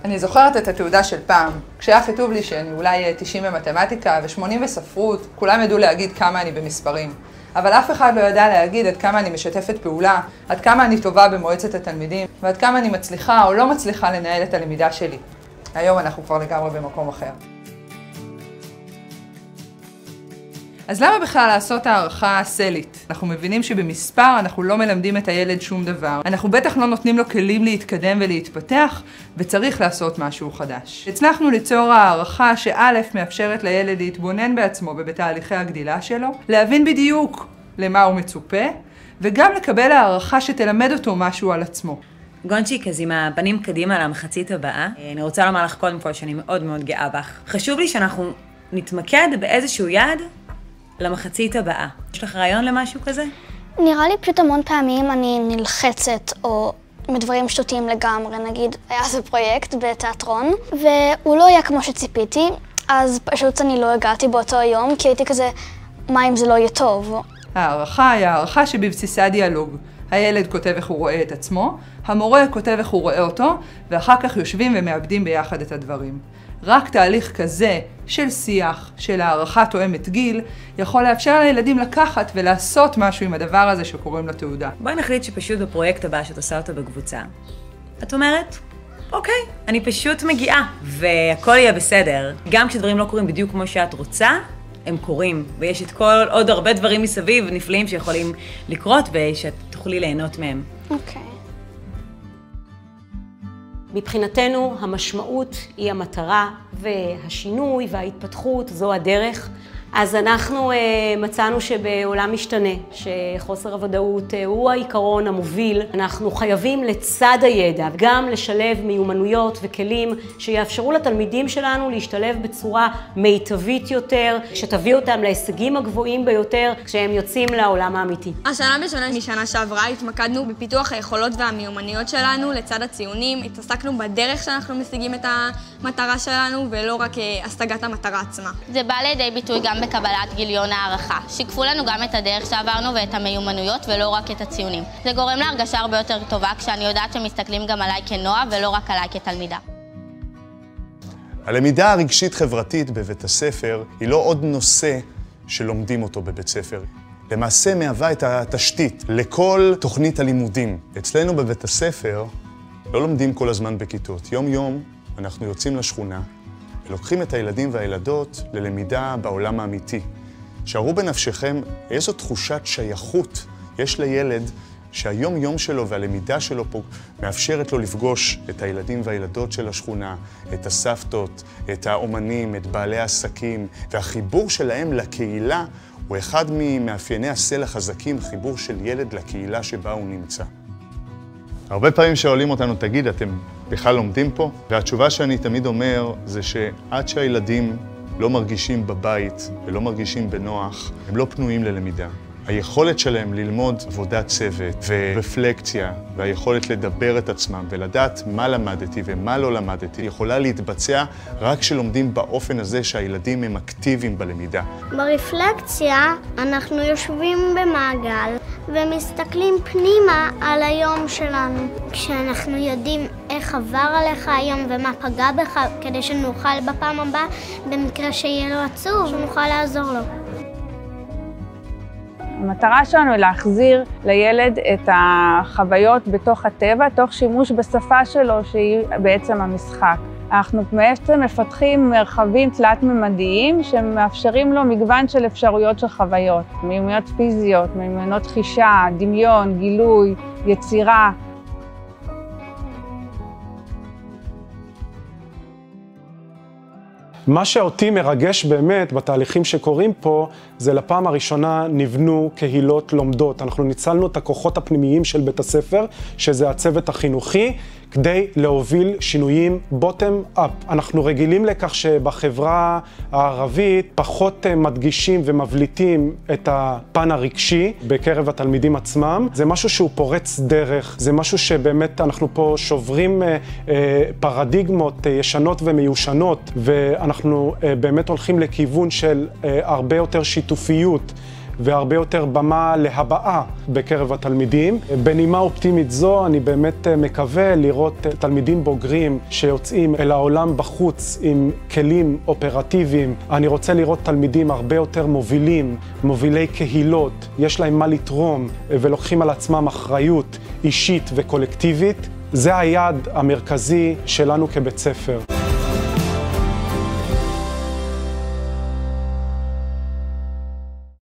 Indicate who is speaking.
Speaker 1: אני זוכרת את התעודה של פעם, כשהיה כתוב לי שאני אולי 90 במתמטיקה ו80 בספרות, כולם ידעו להגיד כמה אני במספרים. אבל אף אחד לא ידע להגיד עד כמה אני משתפת פעולה, עד כמה אני טובה במועצת התלמידים, ועד כמה אני מצליחה או לא מצליחה לנהל את הלמידה שלי. היום אנחנו כבר לגמרי במקום אחר. אז למה בכלל לעשות הערכה סלית? אנחנו מבינים שבמספר אנחנו לא מלמדים את הילד שום דבר. אנחנו בטח לא נותנים לו כלים להתקדם ולהתפתח, וצריך לעשות משהו חדש. הצלחנו ליצור הערכה שא' מאפשרת לילד להתבונן בעצמו ובתהליכי הגדילה שלו, להבין בדיוק למה הוא מצופה, וגם לקבל הערכה שתלמד אותו משהו על עצמו.
Speaker 2: גונצ'יק, אז עם הפנים קדימה למחצית הבאה, אני רוצה לומר לך קודם כל שאני מאוד מאוד גאה בך. חשוב לי שאנחנו נתמקד באיזשהו יעד למחצית הבאה. יש לך רעיון למשהו כזה?
Speaker 3: נראה לי פשוט המון פעמים אני נלחצת או מדברים שטותיים לגמרי. נגיד, היה זה פרויקט בתיאטרון, והוא לא היה כמו שציפיתי, אז פשוט אני לא הגעתי באותו יום, כי הייתי כזה, מה אם זה לא יהיה טוב?
Speaker 1: הערכה היא הערכה שבבסיסה דיאלוג. הילד כותב איך הוא רואה את עצמו, המורה כותב איך הוא רואה אותו, ואחר כך יושבים ומאבדים ביחד את הדברים. רק תהליך כזה של שיח, של הערכה תואמת גיל, יכול לאפשר לילדים לקחת ולעשות משהו עם הדבר הזה שקוראים לו תעודה.
Speaker 2: בואי נחליט שפשוט בפרויקט הבא שאת עושה אותו בקבוצה. את אומרת, אוקיי, אני פשוט מגיעה, והכל יהיה בסדר. גם כשדברים לא קורים בדיוק כמו שאת רוצה, הם קורים, ויש את עוד הרבה דברים מסביב נפלאים שיכולים לקרות ושאת תוכלי ליהנות מהם.
Speaker 3: אוקיי.
Speaker 4: מבחינתנו המשמעות היא המטרה והשינוי וההתפתחות, זו הדרך. אז אנחנו מצאנו שבעולם משתנה, שחוסר הוודאות הוא העיקרון המוביל. אנחנו חייבים לצד הידע גם לשלב מיומנויות וכלים שיאפשרו לתלמידים שלנו להשתלב בצורה מיטבית יותר, שתביא אותם להישגים הגבוהים ביותר כשהם יוצאים לעולם האמיתי.
Speaker 5: השנה בשונה משנה שעברה התמקדנו בפיתוח היכולות והמיומנויות שלנו לצד הציונים. התעסקנו בדרך שאנחנו משיגים את המטרה שלנו ולא רק השגת המטרה עצמה.
Speaker 6: זה בא לידי ביטוי גם בקבלת גיליון הערכה. שיקפו לנו גם את הדרך שעברנו ואת המיומנויות ולא רק את הציונים. זה גורם להרגשה הרבה יותר טובה כשאני יודעת שמסתכלים גם עליי כנועה ולא רק עליי כתלמידה.
Speaker 7: הלמידה הרגשית חברתית בבית הספר היא לא עוד נושא שלומדים אותו בבית ספר. למעשה מהווה את התשתית לכל תוכנית הלימודים. אצלנו בבית הספר לא לומדים כל הזמן בכיתות. יום יום אנחנו יוצאים לשכונה ולוקחים את הילדים והילדות ללמידה בעולם האמיתי. שערו בנפשכם איזו תחושת שייכות יש לילד שהיום יום שלו והלמידה שלו פה מאפשרת לו לפגוש את הילדים והילדות של השכונה, את הסבתות, את האומנים, את בעלי העסקים, והחיבור שלהם לקהילה הוא אחד ממאפייני הסלע החזקים, חיבור של ילד לקהילה שבה הוא נמצא. הרבה פעמים שואלים אותנו, תגיד, אתם בכלל לומדים פה? והתשובה שאני תמיד אומר זה שעד שהילדים לא מרגישים בבית ולא מרגישים בנוח, הם לא פנויים ללמידה. היכולת שלהם ללמוד עבודת צוות ורפלקציה והיכולת לדבר את עצמם ולדעת מה למדתי ומה לא למדתי יכולה להתבצע רק כשלומדים באופן הזה שהילדים הם אקטיביים בלמידה.
Speaker 8: ברפלקציה אנחנו יושבים במעגל ומסתכלים פנימה על היום שלנו. כשאנחנו יודעים איך עבר עליך היום ומה פגע בך כדי שנוכל בפעם הבאה, במקרה שיהיה לו עצוב, שנוכל לעזור לו.
Speaker 9: המטרה שלנו היא להחזיר לילד את החוויות בתוך הטבע, תוך שימוש בשפה שלו, שהיא בעצם המשחק. אנחנו בעצם מפתחים מרחבים תלת-ממדיים שמאפשרים לו מגוון של אפשרויות של חוויות, מיומנויות פיזיות, מיומנויות חישה, דמיון, גילוי, יצירה.
Speaker 10: מה שאותי מרגש באמת בתהליכים שקורים פה, זה לפעם הראשונה נבנו קהילות לומדות. אנחנו ניצלנו את הכוחות הפנימיים של בית הספר, שזה הצוות החינוכי, כדי להוביל שינויים bottom up. אנחנו רגילים לכך שבחברה הערבית פחות מדגישים ומבליטים את הפן הרגשי בקרב התלמידים עצמם. זה משהו שהוא פורץ דרך, זה משהו שבאמת אנחנו פה שוברים פרדיגמות ישנות ומיושנות, ואנחנו באמת הולכים לכיוון של הרבה יותר שיתופיות והרבה יותר במה להבעה בקרב התלמידים. בנימה אופטימית זו, אני באמת מקווה לראות תלמידים בוגרים שיוצאים אל העולם בחוץ עם כלים אופרטיביים. אני רוצה לראות תלמידים הרבה יותר מובילים, מובילי קהילות, יש להם מה לתרום ולוקחים על עצמם אחריות אישית וקולקטיבית. זה היעד המרכזי שלנו כבית ספר.